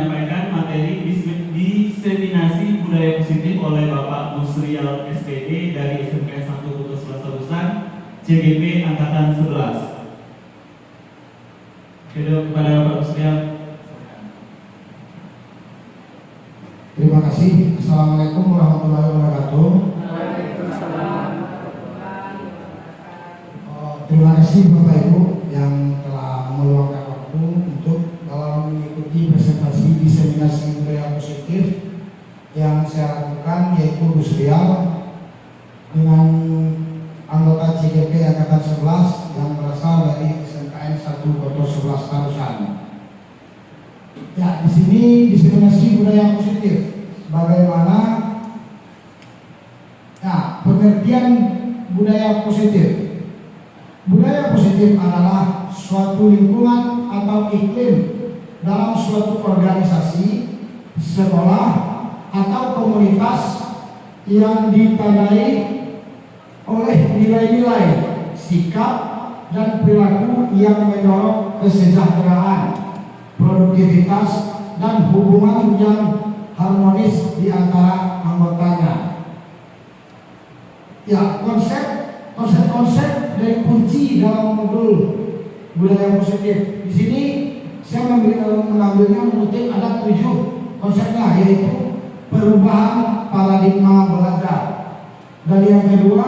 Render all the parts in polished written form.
menyampaikan materi diseminasi budaya positif oleh Bapak Musrial SPD dari SMK 1 Kota Selatan, CGP Angkatan 11. Kepada Bapak Musrial. Terima kasih. Assalamualaikum warahmatullahi wabarakatuh. Terima kasih Bapak Ibu yang telah meluangkan waktu untuk dalam mengikuti presentasi diseminasi budaya positif yang saya lakukan, yaitu Gus Rial dengan anggota CGP Angkatan 11 yang berasal dari SMKN 1 Kota 11 Tarusan. Ya, di sini diseminasi budaya positif. Bagaimana pengertian budaya positif? Budaya positif adalah suatu lingkungan atau iklim dalam suatu organisasi, sekolah, atau komunitas yang ditandai oleh nilai-nilai, sikap, dan perilaku yang mendorong kesejahteraan, produktivitas, dan hubungan yang harmonis di antara anggotanya. Ya, konsep dari kunci dalam modul budaya positif. Di sini saya mengambilnya mengutip ada 7 konsepnya, yaitu perubahan paradigma belajar. Dan yang kedua,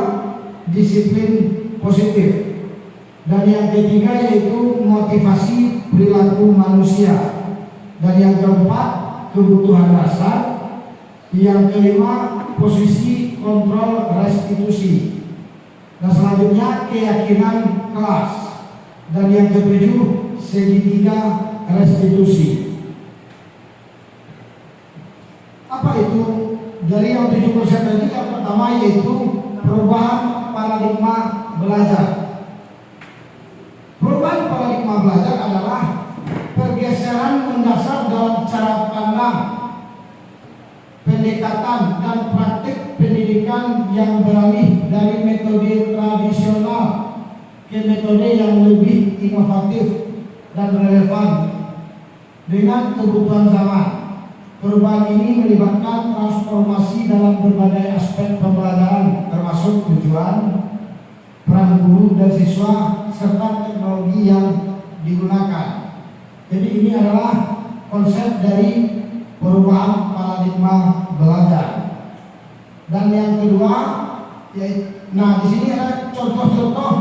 disiplin positif. Dan yang ketiga yaitu motivasi perilaku manusia. Dan yang keempat, kebutuhan dasar. Yang kelima, posisi kontrol restitusi. Dan selanjutnya keyakinan kelas. Dan yang ketujuh, segitiga restitusi. Apa itu? Dari yang 7 konsep tadi, yang pertama yaitu perubahan paradigma belajar. Perubahan paradigma belajar adalah pergeseran mendasar dalam cara pandang, pendekatan, dan praktik pendidikan yang beralih dari metode tradisional ke metode yang lebih inovatif dan relevan dengan kebutuhan zaman. Perubahan ini melibatkan transformasi dalam berbagai aspek pembelajaran, termasuk tujuan, peran guru dan siswa, serta teknologi yang digunakan. Jadi ini adalah konsep dari perubahan paradigma belajar. Dan yang kedua, di sini ada contoh-contoh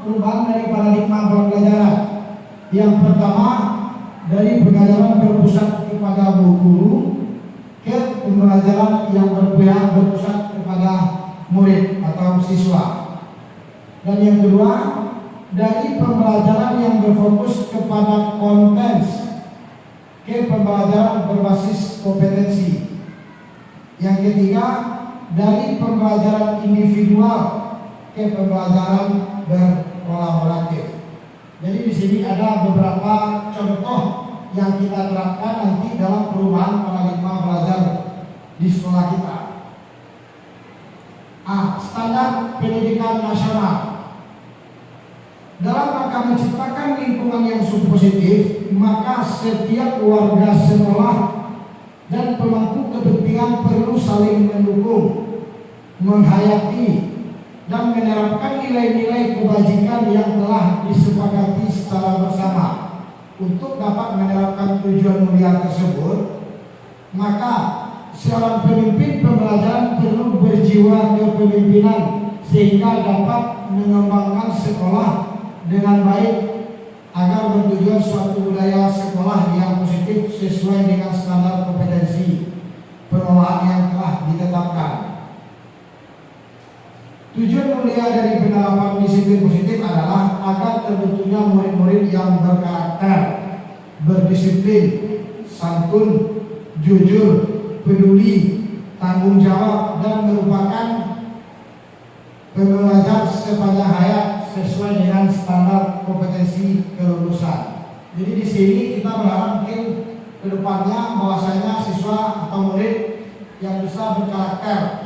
perubahan dari paradigma pembelajaran. Yang pertama, dari pembelajaran berpusat kepada guru ke pembelajaran yang berpusat kepada murid atau siswa. Dan yang kedua, dari pembelajaran yang berfokus kepada konten ke pembelajaran berbasis kompetensi. Yang ketiga, dari pembelajaran individual ke pembelajaran berkolaboratif. Jadi di sini ada beberapa contoh yang kita terapkan nanti dalam perubahan paradigma belajar di sekolah kita. Standar pendidikan nasional. Dalam rangka menciptakan lingkungan yang positif, maka setiap warga sekolah dan pemangku kepentingan perlu saling mendukung, menghayati, dan menerapkan nilai-nilai kebajikan yang telah disepakati secara bersama. Untuk dapat menerapkan tujuan mulia tersebut, maka seorang pemimpin pembelajaran perlu berjiwa kepemimpinan sehingga dapat mengembangkan sekolah dengan baik agar bertujuan suatu budaya sekolah yang positif sesuai dengan standar kompetensi pengelolaan yang telah ditetapkan. Tujuan mulia dari penerapan disiplin positif adalah agar terbentuknya murid-murid yang berkarakter, berdisiplin, santun, jujur, peduli, tanggung jawab, dan merupakan pembelajar sepanjang hayat sesuai dengan standar kompetensi kelulusan. Jadi di sini kita berharap mungkin kedepannya bahwasanya siswa atau murid yang bisa berkarakter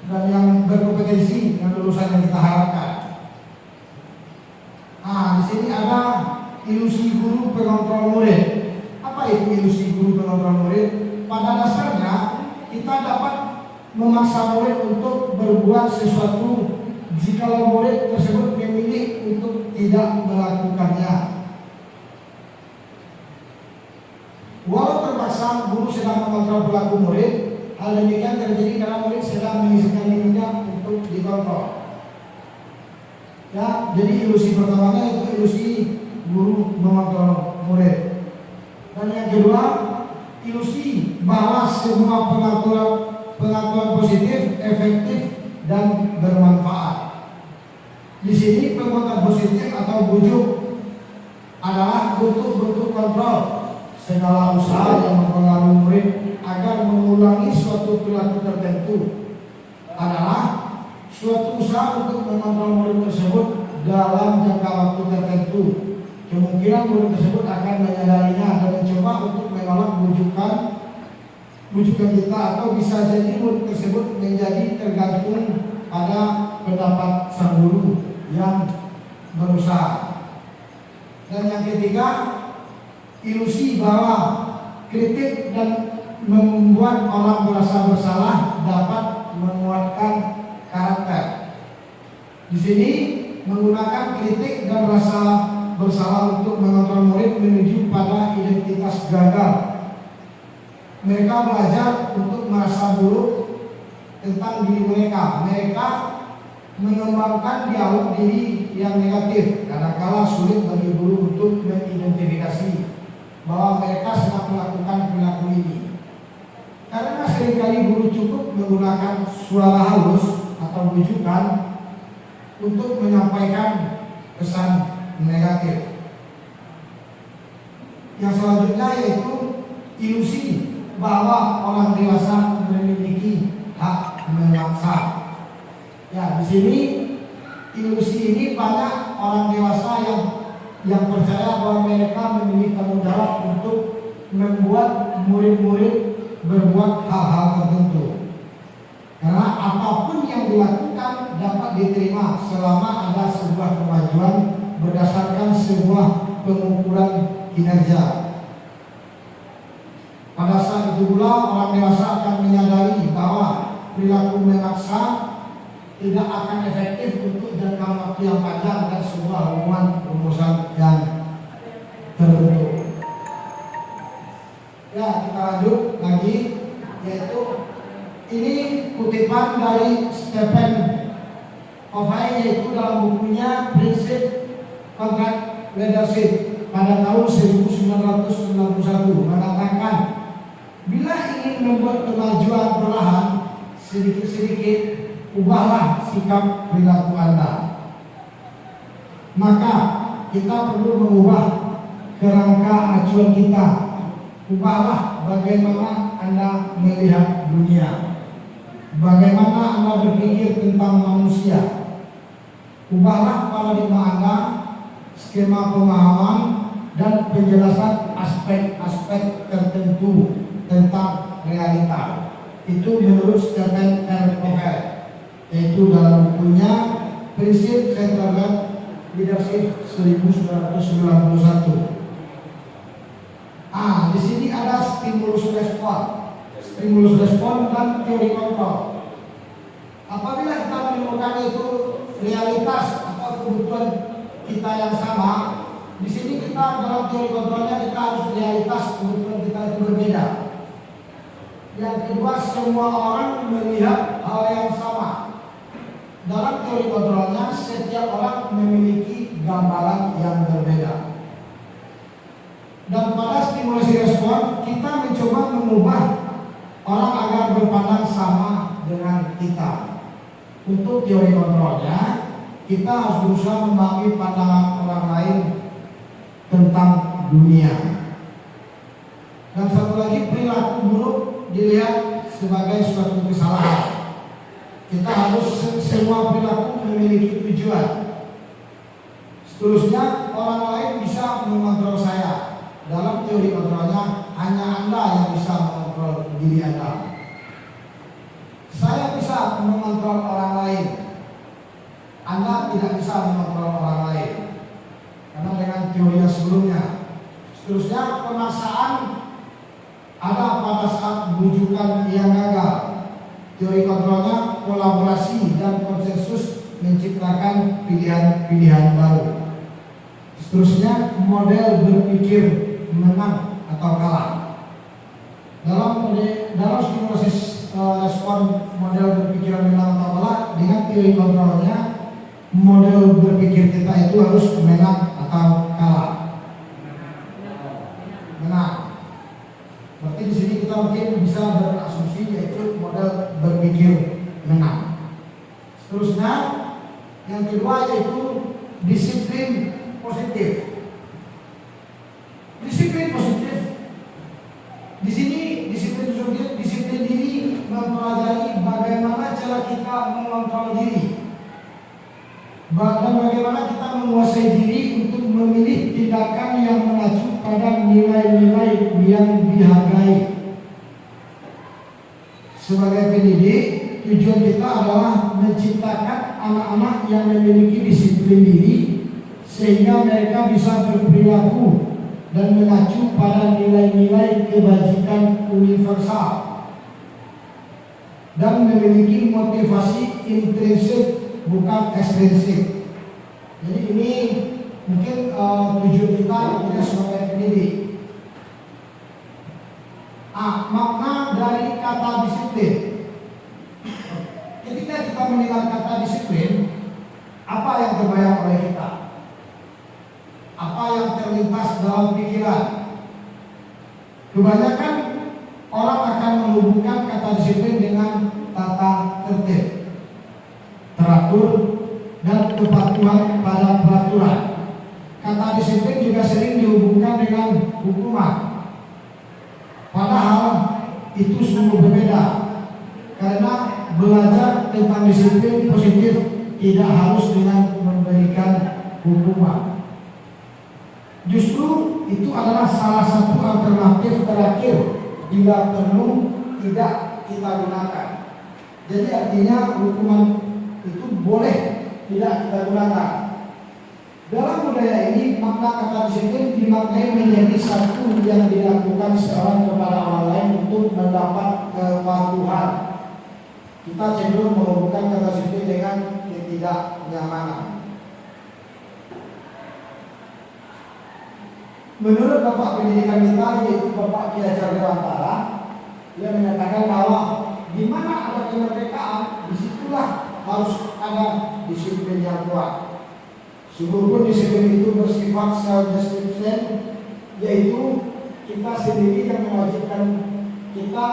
dan yang berkompetensi dengan lulusan yang kita harapkan. Di sini ada ilusi guru pengontrol murid. Apa Apa itu ilusi guru mengontrol murid? Pada dasarnya kita dapat memaksa murid untuk berbuat sesuatu jikalau murid tersebut memilih untuk tidak melakukannya. Walau terpaksa guru sedang mengontrol perilaku murid, hal demikian terjadi karena murid sedang mengizinkan dirinya untuk dikontrol. Ya, jadi ilusi pertamanya itu ilusi guru mengontrol murid. Dan yang kedua, ilusi bahwa semua pengaturan positif, efektif, dan bermanfaat. Di sini penguatan positif atau bujuk adalah bentuk-bentuk kontrol segala usaha yang mempengaruhi murid agar mengulangi suatu perilaku tertentu adalah suatu usaha untuk mengontrol murid tersebut dalam jangka waktu tertentu. Kemungkinan murid tersebut akan menyadarinya dan mencoba untuk menolak bujukan kita, atau bisa jadi murid tersebut menjadi tergantung pada pendapat sang guru yang berusaha. Dan yang ketiga, ilusi bahwa kritik dan membuat orang merasa bersalah dapat menguatkan karakter. Di sini menggunakan kritik dan rasa bersalah untuk mengontrol murid menuju pada identitas gagal. Mereka belajar untuk merasa buruk tentang diri mereka. Mereka mengembangkan dialog diri yang negatif. Kadang-kala sulit bagi guru untuk mengidentifikasi bahwa mereka sedang melakukan perilaku ini. Karena seringkali guru cukup menggunakan suara halus atau bujukan untuk menyampaikan pesan negatif. Yang selanjutnya yaitu ilusi bahwa orang dewasa memiliki hak memaksa. Ya, di sini ilusi ini banyak orang dewasa yang percaya bahwa mereka memiliki tanggung jawab untuk membuat murid-murid berbuat hal-hal tertentu. Karena apapun yang dilakukan dapat diterima selama ada sebuah kemajuan berdasarkan sebuah pengukuran kinerja. Pada saat itu pula orang dewasa akan menyadari bahwa perilaku memaksa tidak akan efektif untuk jangka waktu yang panjang dan sebuah hubungan rumusan yang terbentuk. Ya, kita lanjut lagi, yaitu ini kutipan dari Stephen Covey, yaitu dalam bukunya Prinsip Contract Leadership pada tahun 1991 mengatakan, bila ingin membuat kemajuan perlahan sedikit-sedikit, ubahlah sikap perilaku Anda. Maka kita perlu mengubah kerangka acuan kita. Ubahlah bagaimana Anda melihat dunia, bagaimana Anda berpikir tentang manusia. Ubahlah paradigma Anda, skema pemahaman, dan penjelasan aspek-aspek tertentu tentang realita. Itu menurut Stephen R. Covey, yaitu dalam bukunya Prinsip Centered Leadership 1991. Di sini ada stimulus respon dan teori kontrol. Apabila kita menemukan itu realitas atau kebutuhan kita yang sama, di sini kita dalam teori kontrolnya kita harus realitas kebutuhan kita itu berbeda. Yang kedua, semua orang melihat hal yang sama. Dalam teori kontrolnya, setiap orang memiliki gambaran yang berbeda. Dan pada stimulasi respon, kita mencoba mengubah orang agar berpandang sama dengan kita. Untuk teori kontrolnya, kita harus berusaha memahami pandangan orang lain tentang dunia. Dan satu lagi, perilaku buruk dilihat sebagai suatu kesalahan. Kita harus semua perilaku memiliki tujuan. Seterusnya, orang lain bisa mengontrol saya. Dalam teori kontrolnya, hanya Anda yang bisa mengontrol diri Anda. Saya bisa mengontrol orang lain. Anda tidak bisa mengontrol orang lain. Karena dengan teori yang sebelumnya. Seterusnya, pemaksaan bujukan yang gagal. Teori kontrolnya kolaborasi dan konsensus menciptakan pilihan-pilihan baru. Seterusnya, model berpikir menang atau kalah. Dalam stimulus respon model berpikiran menang atau kalah dengan teori kontrolnya, model berpikir kita itu harus menang atau kalah. Menang. Berarti di sini kita mungkin bisa berasumsi yaitu model berpikir menang. Seterusnya, yang kedua yaitu disiplin positif. Disiplin positif. Di sini disiplin positif, disiplin diri mempelajari bagaimana cara kita mengontrol diri. Bagaimana kita menguasai diri untuk memilih tindakan yang mengacu pada nilai-nilai yang dihargai. Sebagai pendidik, tujuan kita adalah menciptakan anak-anak yang memiliki disiplin diri sehingga mereka bisa berperilaku dan mengacu pada nilai-nilai kebajikan universal dan memiliki motivasi intrinsik bukan ekstrinsik. Jadi ini mungkin tujuan kita sebagai pendidik. Makna dari kata disiplin. Ketika kita mendengar kata disiplin, apa yang terbayang oleh kita? Apa yang terlintas dalam pikiran? Kebanyakan orang akan menghubungkan kata disiplin dengan tata tertib, teratur, dan kepatuhan pada peraturan. Kata disiplin juga sering dihubungkan dengan hukuman. Padahal itu sungguh berbeda, karena belajar tentang disiplin positif tidak harus dengan memberikan hukuman. Justru itu adalah salah satu alternatif terakhir bila perlu tidak kita gunakan. Jadi artinya hukuman itu boleh tidak kita gunakan. Dalam budaya ini, makna kata disiplin dimaknai menjadi satu yang dilakukan seorang kepada orang lain untuk mendapat kepatuhan. Kita cenderung menghubungkan kata disiplin dengan ketidaknyamanan. Menurut Bapak Pendidikan kita, yaitu Bapak Ki Hajar Dewantara, dia menyatakan bahwa di mana ada kemerdekaan, disitulah harus ada disiplin yang kuat. Sungguh disiplin itu bersifat self-discipline, yaitu kita sendiri yang mewajibkan kita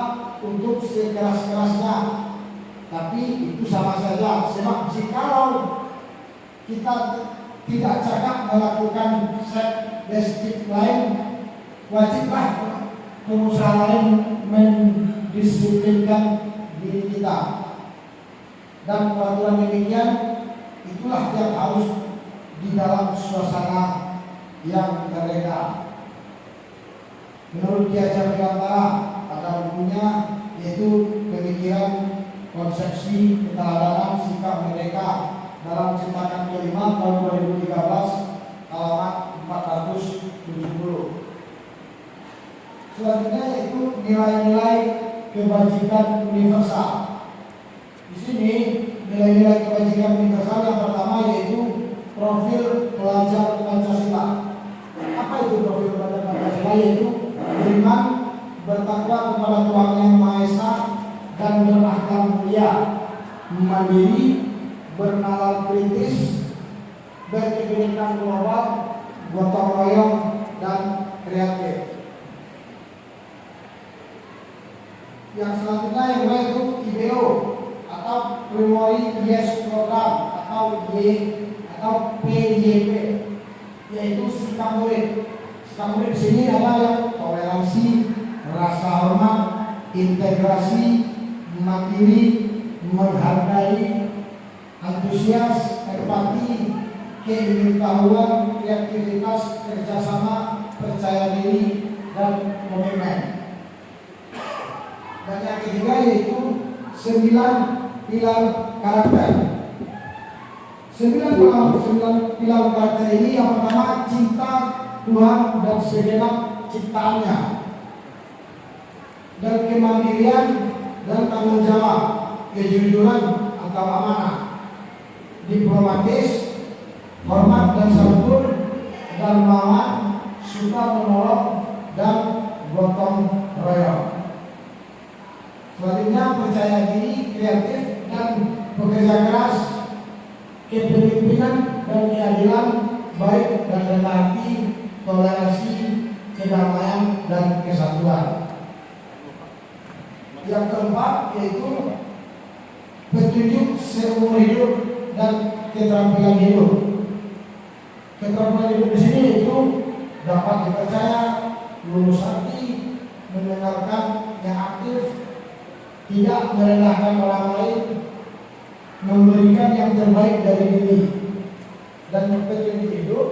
untuk sekeras-kerasnya. Tapi itu sama saja, sebab jikalau kita tidak cakap melakukan self-discipline, wajiblah pengusaha lain mendisiplinkan diri kita. Dan peraturan demikian itulah yang harus di dalam suasana yang merdeka. Menurut Ki Hajar Dewantara pada bukunya yaitu Pemikiran Konsepsi Keteladanan Sikap Merdeka dalam cetakan kelima tahun 2013 halaman 470. Selanjutnya yaitu nilai-nilai kebajikan universal. Di sini nilai-nilai kebajikan universal yang pertama yaitu profil pelajar Pancasila. Apa itu profil pelajar Pancasila? Yaitu beriman, bertakwa kepada Tuhan Yang Maha Esa, dan berakhlak mulia, mandiri, bernalar kritis, berkebinekaan global, gotong royong, dan kreatif. Yang selanjutnya yang kedua itu IBO atau Primary Yes Program atau PYP, yaitu sikap murid. Sikap murid di sini adalah toleransi, rasa hormat, integrasi, mandiri, menghargai, antusias, empati, keingintahuan, kreativitas, kerjasama, percaya diri, dan komitmen. Dan yang ketiga yaitu 9 pilar karakter. 9 pilar karakter ini yang pertama cinta Tuhan dan segenap ciptaannya. dan kemandirian dan tanggung jawab, kejujuran atau amanah, diplomatis, hormat dan santun, dermawan, suka menolong dan gotong royong. Selanjutnya percaya diri, kreatif dan bekerja keras, kepemimpinan dan keadilan, baik dan rendah hati, toleransi, kedamaian dan kesatuan. Yang keempat yaitu petunjuk seumur hidup dan keterampilan hidup. Keterampilan hidup di sini yaitu dapat dipercaya, lurus hati, mendengarkan, yang aktif, tidak merendahkan orang lain, memberikan yang terbaik dari diri. Dan petunjuk hidup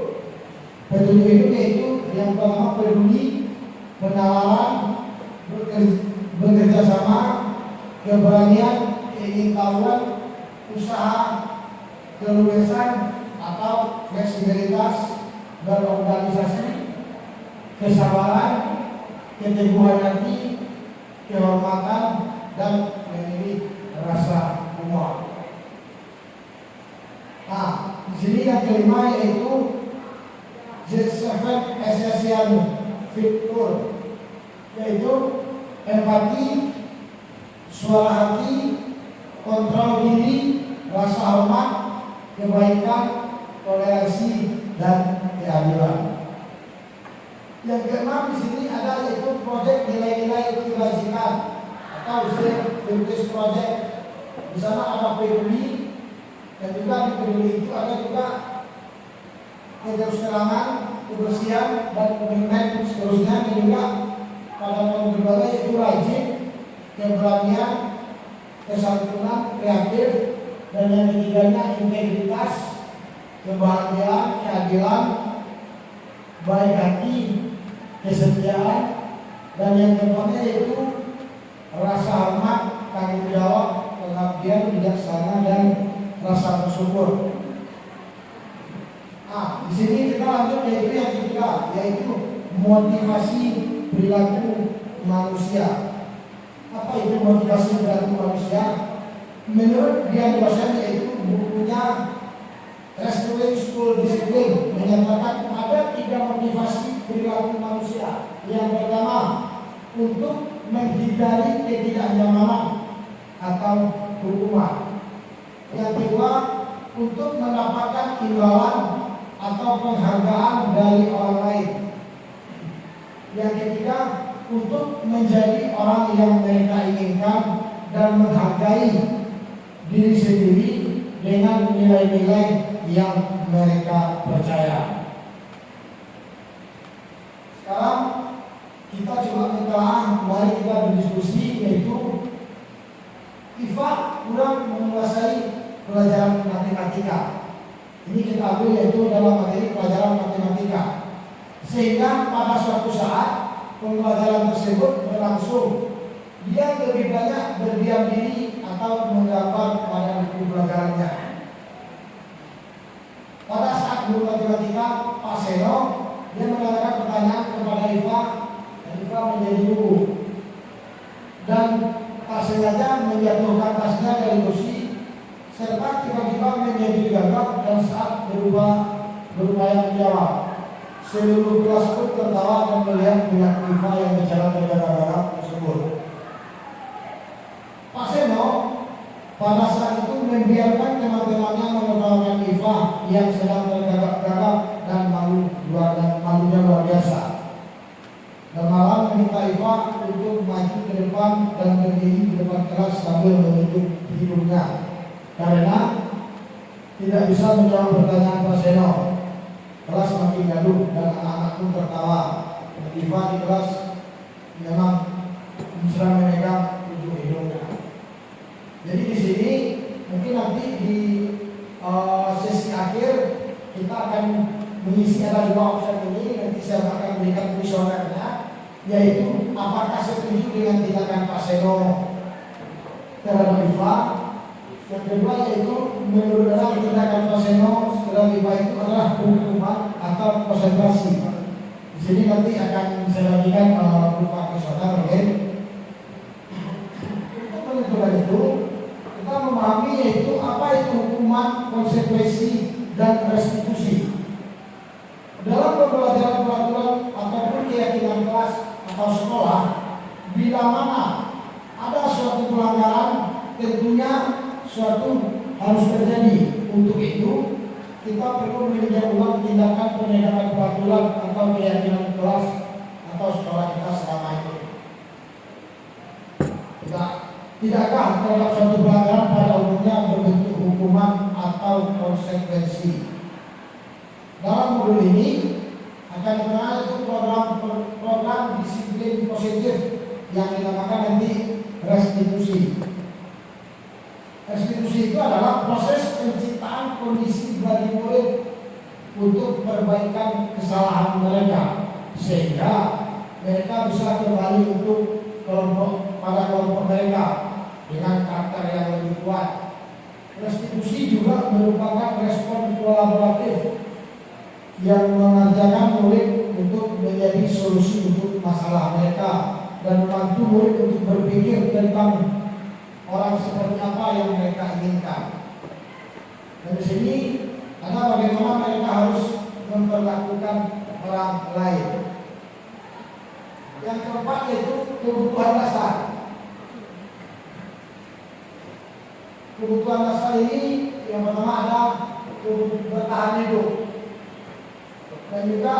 yaitu yang pertama peduli, penalaran, bekerja sama, keberanian, keingintahuan, usaha, keluasan atau fleksibilitas berorganisasi, kesabaran, keteguhan hati, kehormatan, dan memiliki rasa humor. Nah, di sini yang kelima yaitu Z7 Essential Virtue, yaitu empati, suara hati, kontrol diri, rasa hormat, kebaikan, toleransi, dan keadilan. Yang keenam di sini ada yaitu proyek nilai-nilai kebajikan atau Virtus Project. Di sana ada peduli, dan juga di peduli itu ada juga keterusterangan, kebersihan, dan komitmen seterusnya, dan juga pada poin kedua yaitu rajin, keberanian, kesantunan, kreatif, dan yang ketiganya integritas, kebahagiaan, keadilan, baik hati, kesetiaan, dan yang keempatnya yaitu rasa hormat, tanggung jawab, pengabdian, bijaksana, dan rasa bersyukur. Nah, di sini kita lanjut yaitu yang ketiga, yaitu motivasi perilaku manusia. Apa itu motivasi perilaku manusia? Menurut Dian dosen yaitu bukunya Restoring School Discipline menyatakan ada 3 motivasi perilaku manusia. Yang pertama, untuk menghindari ketidaknyamanan atau hukuman. Yang kedua, untuk mendapatkan imbalan atau penghargaan dari orang lain. Yang ketiga, untuk menjadi orang yang mereka inginkan dan menghargai diri sendiri dengan nilai-nilai yang mereka percaya. Sekarang kita coba menelaah, mari kita berdiskusi, yaitu IFA kurang menguasai pelajaran matematika. Ini kita ambil yaitu dalam materi pelajaran matematika, sehingga pada suatu saat pembelajaran tersebut berlangsung, dia lebih banyak berdiam diri atau menggambar pada buku pelajarannya. Pada saat guru matematika Pak Seno, dia mengatakan pertanyaan kepada Iva, dan Iva menjadi buku, dan tak sengaja menjatuhkan tasnya dari kursi, serta tiba-tiba menjadi gagap dan saat berupaya menjawab. Seluruh kelas pun tertawa dan melihat minat Iva yang bicara tergagap-gagap tersebut. Pak Seno pada saat itu membiarkan teman-temannya menertawakan Iva yang sedang tergagap-gagap dan malunya luar biasa. Dan malam meminta Iva untuk maju ke depan dan berdiri di depan kelas sambil menunjuk hidungnya, karena tidak bisa menjawab pertanyaan Pak Seno. Kelas makin gaduh dan anak-anak pun tertawa. Iva di kelas memang mesra memegang ujung hidungnya. Jadi di sini mungkin nanti di sesi akhir kita akan mengisi ada 2 opsi ini. Nanti saya akan berikan kuesionernya, yaitu apakah setuju dengan tindakan Pak Seno terhadap Iva. Yang kedua yaitu menurut tindakan Pak Seno terhadap Iva itu adalah hukuman atau konsentrasi. Di sini nanti akan saya bagikan berupa kuesioner, oke? bila mana ada suatu pelanggaran, tentunya suatu harus terjadi. Untuk itu kita perlu meninjau ulang tindakan penegakan peraturan atau keyakinan kelas atau sekolah kita selama ini. Tidakkah terhadap suatu pelanggaran pada umumnya berbentuk hukuman atau konsekuensi? Dalam modul ini akan dikenal itu program disiplin positif yang dinamakan nanti restitusi. Restitusi itu adalah proses penciptaan kondisi bagi murid untuk perbaikan kesalahan mereka sehingga mereka bisa kembali untuk kelompok mereka dengan karakter yang lebih kuat. Restitusi juga merupakan respon kolaboratif yang mengajarkan murid untuk menjadi solusi untuk masalah mereka dan membantu murid untuk berpikir tentang orang seperti apa yang mereka inginkan. Dan di sini ada bagaimana mereka harus memperlakukan orang lain. Yang keempat yaitu kebutuhan dasar. Kebutuhan dasar ini yang pertama ada bertahan hidup dan juga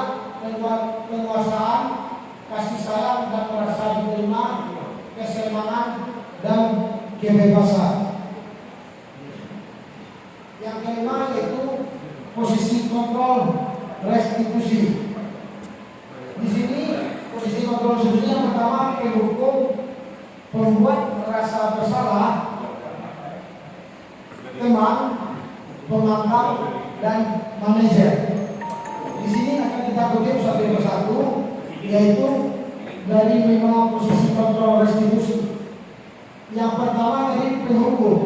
penguasaan, kasih sayang dan merasa diterima, kesenangan dan kebebasan. Yang kelima yaitu posisi kontrol restitusi. Di sini posisi kontrol restitusi yang pertama pendukung, pembuat merasa bersalah, teman, pemantau dan manajer. Di sini akan kita kutip satu persatu, yaitu dari 5 posisi kontrol restitusi. Yang pertama dari penghukum.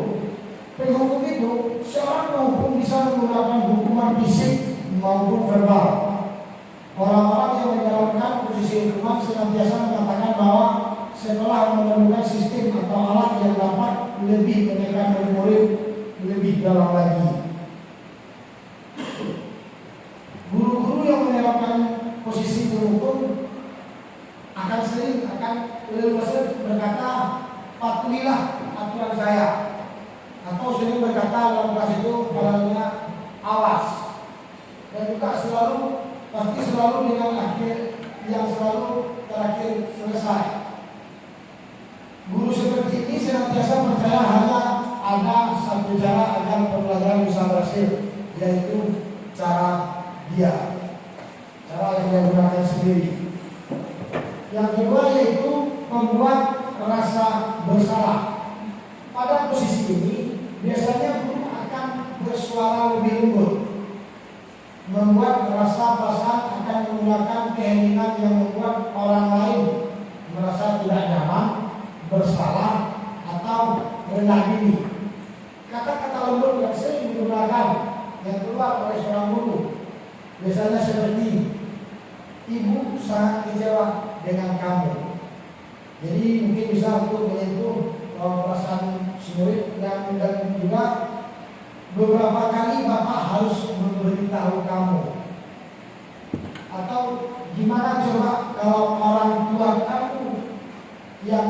Penghukum itu seorang penghukum bisa menggunakan hukuman fisik maupun verbal. Orang-orang yang menjalankan posisi hukuman senantiasa mengatakan bahwa setelah menemukan sistem atau alat yang dapat lebih menekan murid lebih dalam lagi. Guru-guru yang menerapkan posisi penghukum akan leluasa berkata, patuhilah aturan saya, atau sering berkata dalam kelas itu palingnya awas, dan juga pasti selalu dengan akhir yang selalu terakhir selesai. Guru seperti ini senantiasa percaya hanya ada satu cara agar pembelajaran bisa berhasil, yaitu cara yang dia gunakan sendiri. Yang kedua yaitu membuat rasa bersalah. Pada posisi ini biasanya guru akan bersuara lebih lembut, membuat rasa perasaan akan menggunakan keinginan yang membuat orang lain merasa tidak nyaman, bersalah atau rendah diri. Kata-kata lembut yang sering digunakan yang keluar oleh seorang guru biasanya seperti, ibu sangat kecewa dengan kamu. Jadi mungkin bisa untuk menyentuh perasaan si murid, dan juga beberapa kali bapak harus memberitahu kamu. Atau gimana coba kalau orang tua kamu yang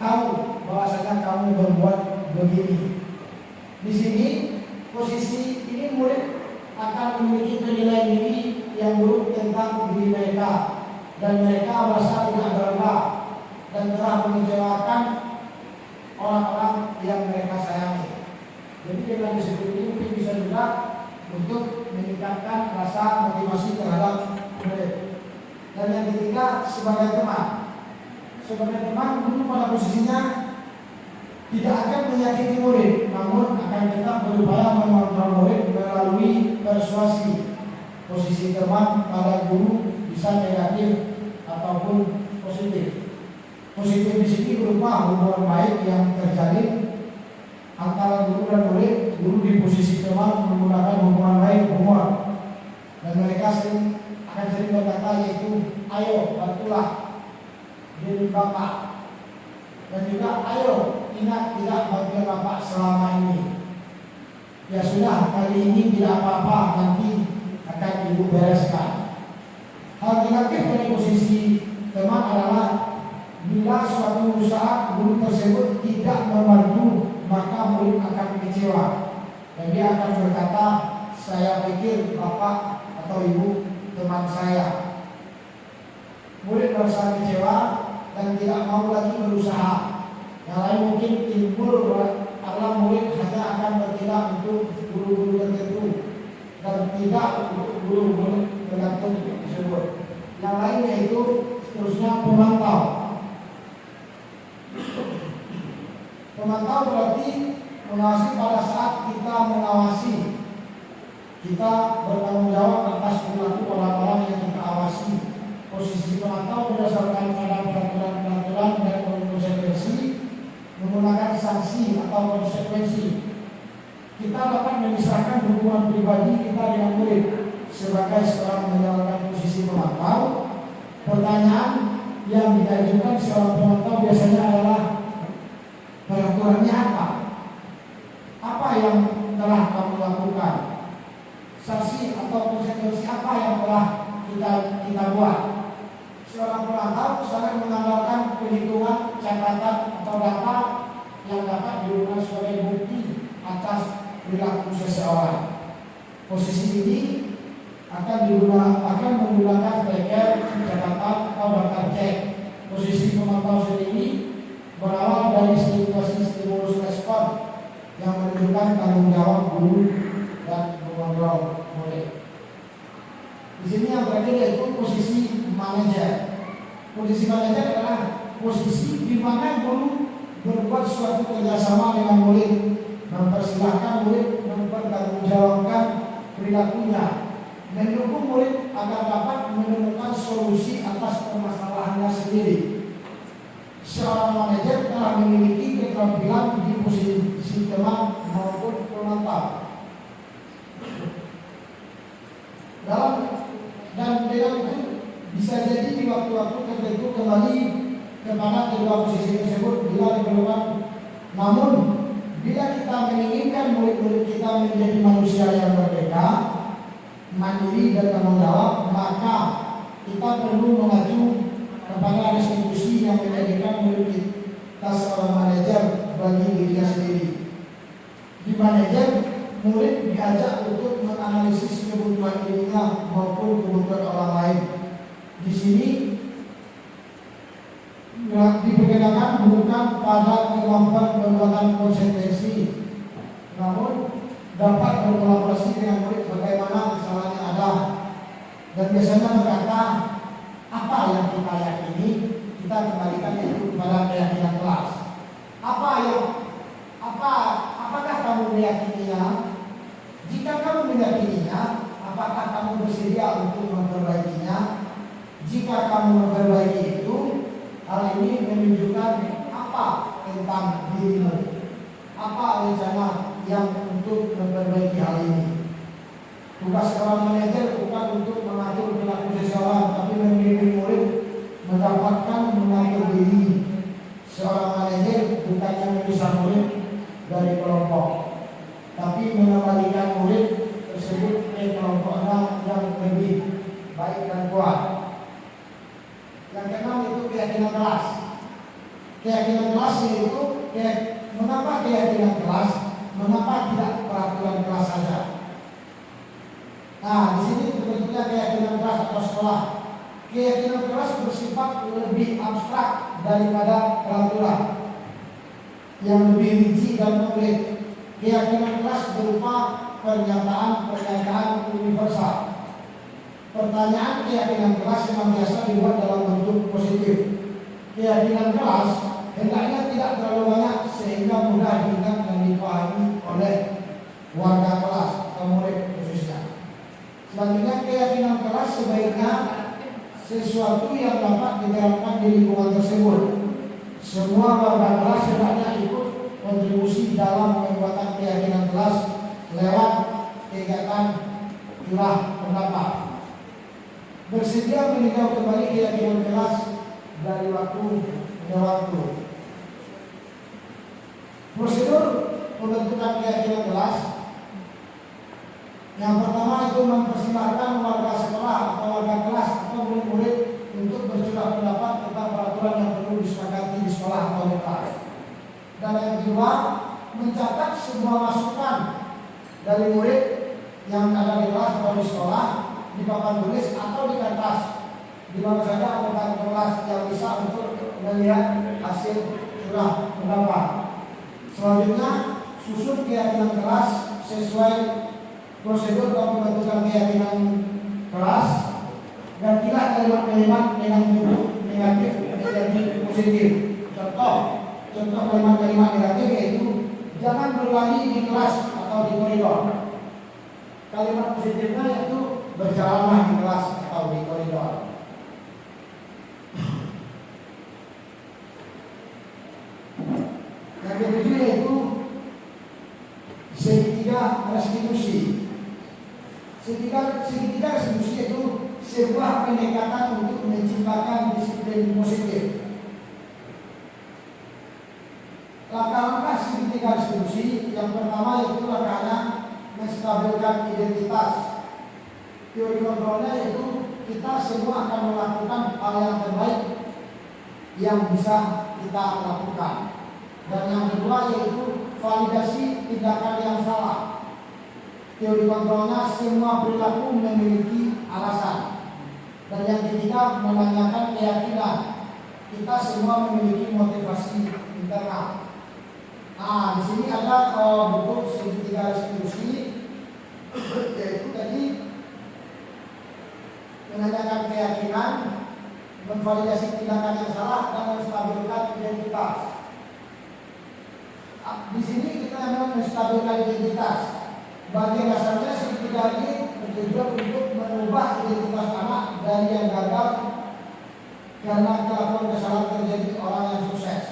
tahu bahwasanya kamu berbuat begini. Di sini posisi ini murid akan memiliki penilaian diri yang buruk tentang diri mereka, dan mereka merasa tidak berharga dan telah mengecewakan orang-orang yang mereka sayangi. Jadi dengan disiplin ini mungkin bisa juga untuk meningkatkan rasa motivasi terhadap murid. Dan yang ketiga, sebagai teman. Sebagai teman, guru pada posisinya tidak akan menyakiti murid, namun akan tetap berupaya mengontrol murid melalui persuasi. Posisi teman pada guru bisa negatif ataupun positif. Positif di sini berupa hubungan baik yang terjalin antara guru dan murid. Guru di posisi teman menggunakan hubungan baik, humor, dan mereka akan sering berkata yaitu, ayo bantulah diri bapak, dan juga ayo ingat tidak bantuan bapak selama ini. Ya sudah, kali ini tidak apa-apa, nanti akan ibu bereskan. Hal negatif dari posisi teman adalah Bila suatu usaha guru tersebut tidak membantu, maka murid akan kecewa dan dia akan berkata, saya pikir bapak atau ibu teman saya. Murid merasa kecewa dan tidak mau lagi berusaha. Yang lain mungkin timbul karena murid hanya akan bertindak untuk guru-guru tertentu dan tidak untuk guru-guru tertentu tersebut. Yang lain yaitu seterusnya pemantau. Pemantau berarti mengawasi pada saat kita mengawasi. Kita bertanggung jawab atas perilaku orang-orang yang kita awasi. Posisi pemantau berdasarkan pada peraturan-peraturan dan konsekuensi menggunakan sanksi atau konsekuensi. Kita dapat memisahkan hubungan pribadi kita dengan murid sebagai seorang menjalankan posisi pemantau. Pertanyaan yang diajukan seorang pemantau biasanya adalah peraturannya apa? Apa yang telah kamu lakukan? Sanksi atau konsekuensi apa yang telah kita buat? Seorang pemantau sangat mengandalkan perhitungan, catatan atau data yang dapat digunakan sebagai bukti atas perilaku seseorang. Posisi ini akan menggunakan tracker, catatan atau daftar cek. Posisi pemantau sendiri berawal dari situasi stimulus respon yang menunjukkan tanggung jawab guru dan mengontrol murid. Di sini yang terakhir yaitu posisi manajer. Posisi manajer adalah posisi di mana guru berbuat suatu kerjasama dengan murid, mempersilahkan murid mempertanggungjawabkan perilakunya, mendukung murid agar dapat menemukan solusi atas permasalahannya sendiri. Seorang manajer telah memiliki keterampilan di posisi teman maupun pemantau. Dan dengan itu bisa jadi di waktu-waktu tertentu kembali kepada kedua posisi tersebut bila diperlukan. Namun bila kita menginginkan murid-murid kita menjadi manusia yang merdeka, mandiri dan tanggung jawab, maka kita perlu mengacu kepada institusi yang menjadikan murid kita seorang manajer bagi dirinya sendiri. Di manajer, murid diajak untuk menganalisis kebutuhan dirinya maupun kebutuhan orang lain. Di sini diperkenalkan bukan pada kemampuan pembuatan konsekuensi, namun dapat berkolaborasi dengan murid bagaimana kesalahan yang ada, dan biasanya berkata apa yang kita yakini kita kembalikan itu kepada keyakinan kelas. Apakah kamu meyakininya? Jika kamu meyakininya, apakah kamu bersedia untuk memperbaikinya? Jika kamu memperbaiki itu, hal ini menunjukkan apa tentang dirimu? Apa rencana yang untuk memperbaiki hal ini? Tugas seorang manajer bukan untuk mengatur perilaku seseorang, tapi membimbing murid mendapatkan mengatur diri. Seorang manajer bukannya memisah murid dari kelompok, tapi mengembalikan murid tersebut ke kelompoknya yang lebih baik dan kuat. Yang keenam itu keyakinan kelas. Keyakinan kelas yaitu mengapa keyakinan kelas? Mengapa tidak peraturan kelas saja? Nah, di sini tentunya keyakinan kelas atau sekolah. Keyakinan kelas bersifat lebih abstrak daripada peraturan yang lebih rinci dan konkret. Keyakinan kelas berupa pernyataan universal. Pertanyaan keyakinan kelas senantiasa dibuat dalam bentuk positif. Keyakinan kelas hendaknya tidak terlalu banyak sehingga mudah diingat dan dipahami oleh warga kelas atau murid khususnya. Selanjutnya, keyakinan kelas sebaiknya sesuatu yang dapat diterapkan di lingkungan tersebut. Semua warga kelas hendaknya ikut kontribusi dalam pembuatan keyakinan kelas lewat kegiatan curah pendapat. Bersedia meninjau kembali keyakinan kelas dari waktu ke waktu. Prosedur pembentukan keyakinan kelas. Yang pertama itu mempersilahkan warga sekolah atau warga kelas atau murid-murid untuk bercurah pendapat tentang peraturan yang perlu disepakati di sekolah atau di kelas. Dan yang kedua, mencatat semua masukan dari murid yang ada di kelas atau di sekolah di papan tulis atau di kertas, di mana saja anggota kelas yang bisa untuk melihat hasil surah pendapat. Selanjutnya, susun keyakinan kelas sesuai prosedur atau pembentukan keyakinan kelas. Gantilah kalimat-kalimat dengan bentuk negatif menjadi positif. Contoh kalimat-kalimat negatif yaitu jangan berlari di kelas atau di koridor. Kalimat positifnya yaitu berjalanlah di kelas atau di koridor. Yang kedua yaitu segitiga restitusi. Segitiga restitusi itu sebuah pendekatan untuk menciptakan disiplin positif. Langkah-langkah segitiga restitusi yang pertama yaitu langkahnya menstabilkan identitas. Teori kontrolnya yaitu kita semua akan melakukan hal yang terbaik yang bisa kita lakukan. Dan yang kedua yaitu validasi tindakan yang salah. Teori kontrolnya semua perilaku memiliki alasan. Dan yang ketiga menanyakan keyakinan. Kita semua memiliki motivasi internal. Di sini ada bentuk segitiga restitusi, yaitu tadi menanyakan keyakinan, memvalidasi tindakan yang salah, dan menstabilkan identitas. Di sini kita memang menstabilkan identitas. Bagian dasarnya segitiga ini bertujuan untuk mengubah identitas anak dari yang gagal karena kelakuan kesalahan terjadi orang yang sukses.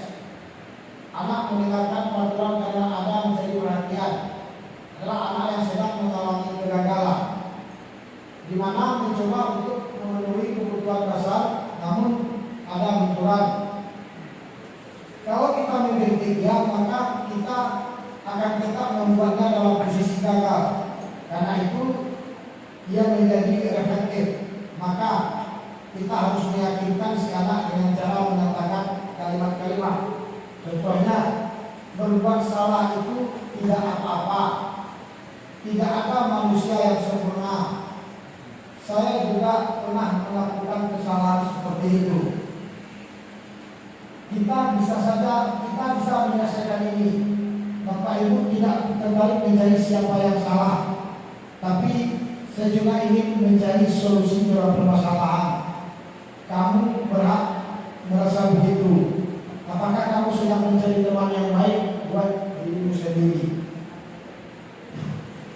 Anak mendengarkan peraturan karena ada menjadi perhatian adalah anak yang sedang mengalami kegagalan, di mana mencoba untuk memenuhi kebutuhan dasar namun ada benturan. Kalau kita mengkritik dia, maka kita akan tetap membuatnya dalam posisi gagal. Karena itu ia menjadi efektif. Maka kita harus meyakinkan si anak dengan cara mengatakan kalimat-kalimat. Contohnya, berbuat salah itu tidak apa-apa. Tidak ada manusia yang sempurna. Saya juga pernah melakukan kesalahan seperti itu. Kita bisa menyelesaikan ini. Bapak Ibu tidak terbalik menjadi siapa yang salah, tapi saya juga ingin mencari solusi dalam permasalahan. Kamu berhak merasa begitu. Apakah kamu sedang mencari teman yang baik buat dirimu sendiri?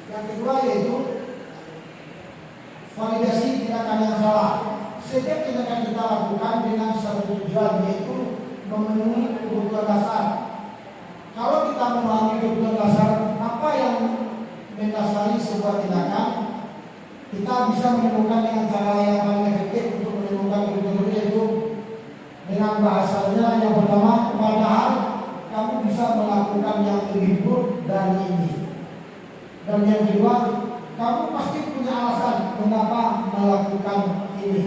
Yang kedua yaitu validasi tindakan yang salah. Setiap tindakan kita lakukan dengan satu tujuan, yaitu memenuhi kebutuhan dasar. Kalau kita memahami kebutuhan dasar apa yang mendasari sebuah tindakan, kita bisa menemukan dengan cara yang paling efektif untuk menemukan kebutuhan itu dengan bahasanya yang pertama, padahal kamu bisa melakukan yang lebih buruk dari ini. Dan yang kedua, kamu pasti punya alasan mengapa melakukan ini.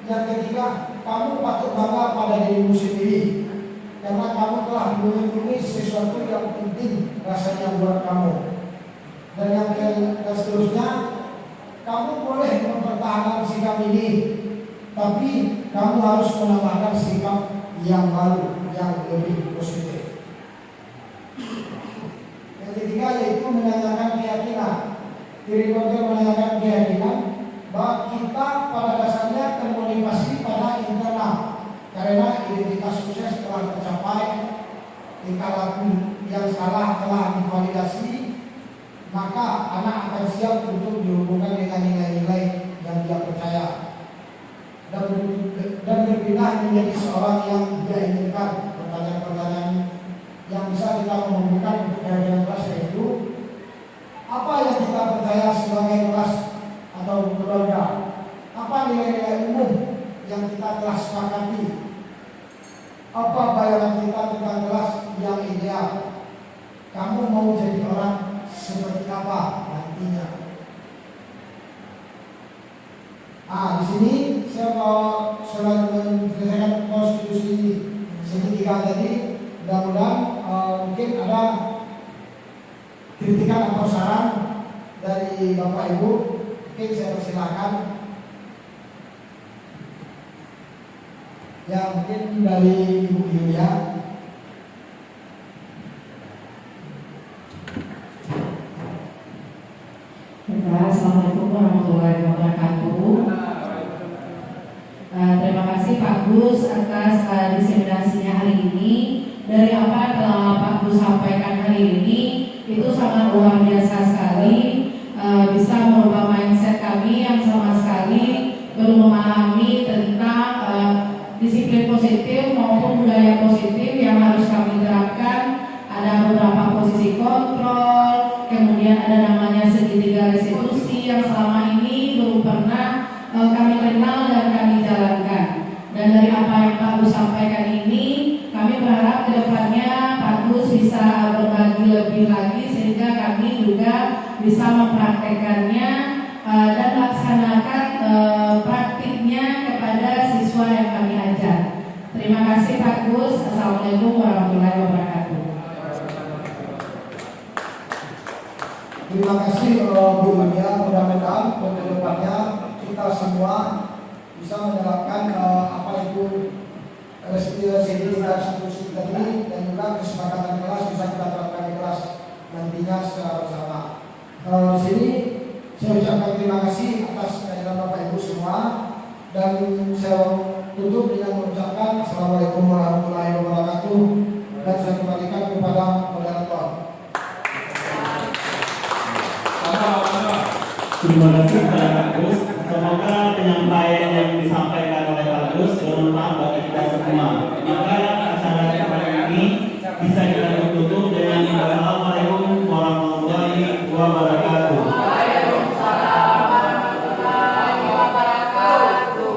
Yang ketiga, kamu patut bangga pada dirimu sendiri karena kamu telah melindungi sesuatu yang penting rasanya buat kamu. Dan yang seterusnya, kamu boleh mempertahankan sikap ini, tapi kamu harus menambahkan sikap yang baru, yang lebih positif. Yang ketiga yaitu menanyakan keyakinan. Diri kontrol menanyakan keyakinan bahwa kita pada dasarnya termotivasi pada internal, karena identitas sukses telah tercapai, tingkah laku yang salah telah divalidasi, maka anak akan siap untuk dihubungkan dengan nilai-nilai yang dia percaya dan berpindah menjadi seorang yang dia inginkan. Pertanyaan-pertanyaan yang bisa kita menghubungkan untuk keadaan kelas yaitu apa yang kita percaya sebagai kelas atau keluarga, apa nilai-nilai umum yang kita telah sepakati, apa bayangan kita tentang kelas yang ideal. Kamu mau jadi orang seperti apa nantinya? Di sini saya mau selain menyelesaikan konstitusi segitiga tadi, mudah-mudahan mungkin ada kritikan atau saran dari Bapak Ibu. Mungkin saya persilakan. Ya, mungkin dari Ibu Yulia. Assalamualaikum warahmatullahi wabarakatuh. Terima kasih Pak Gus atas diseminasinya hari ini. Dari apa yang telah Pak Gus sampaikan hari ini, itu sangat luar biasa sekali, bisa merubah mindset kami yang sama sekali belum memahami tentang disiplin positif maupun budaya positif yang harus kami terapkan. Ada beberapa posisi kontrol, kemudian ada namanya segitiga restitusi yang selama ini belum pernah kami kenal dan kami jalankan. Dan dari apa yang Pak Gus sampaikan ini, kami berharap ke depannya Pak Gus bisa berbagi lebih lagi sehingga kami juga bisa mempraktekannya dan laksanakan praktiknya kepada siswa yang kami ajar. Terima kasih Pak Gus. Assalamualaikum warahmatullahi wabarakatuh. Terima kasih Bu Yulia. Mudah-mudahan ke depannya kita semua bisa menerapkan apa itu segitiga restitusi tadi, dan juga kesepakatan kelas bisa kita terapkan di kelas nantinya secara bersama. Di sini saya ucapkan terima kasih atas kehadiran Bapak Ibu semua, dan saya tutup dengan mengucapkan Assalamualaikum warahmatullahi wabarakatuh, dan saya kembalikan kepada moderator. Terima kasih kepada Pak Gus. Semoga penyampaian yang disampaikan oleh Pak Gus bermanfaat bagi kita semua. Maka acara kita ini bisa kita tutup dengan Assalamualaikum warahmatullahi wabarakatuh. Waalaikumsalam warahmatullahi wabarakatuh.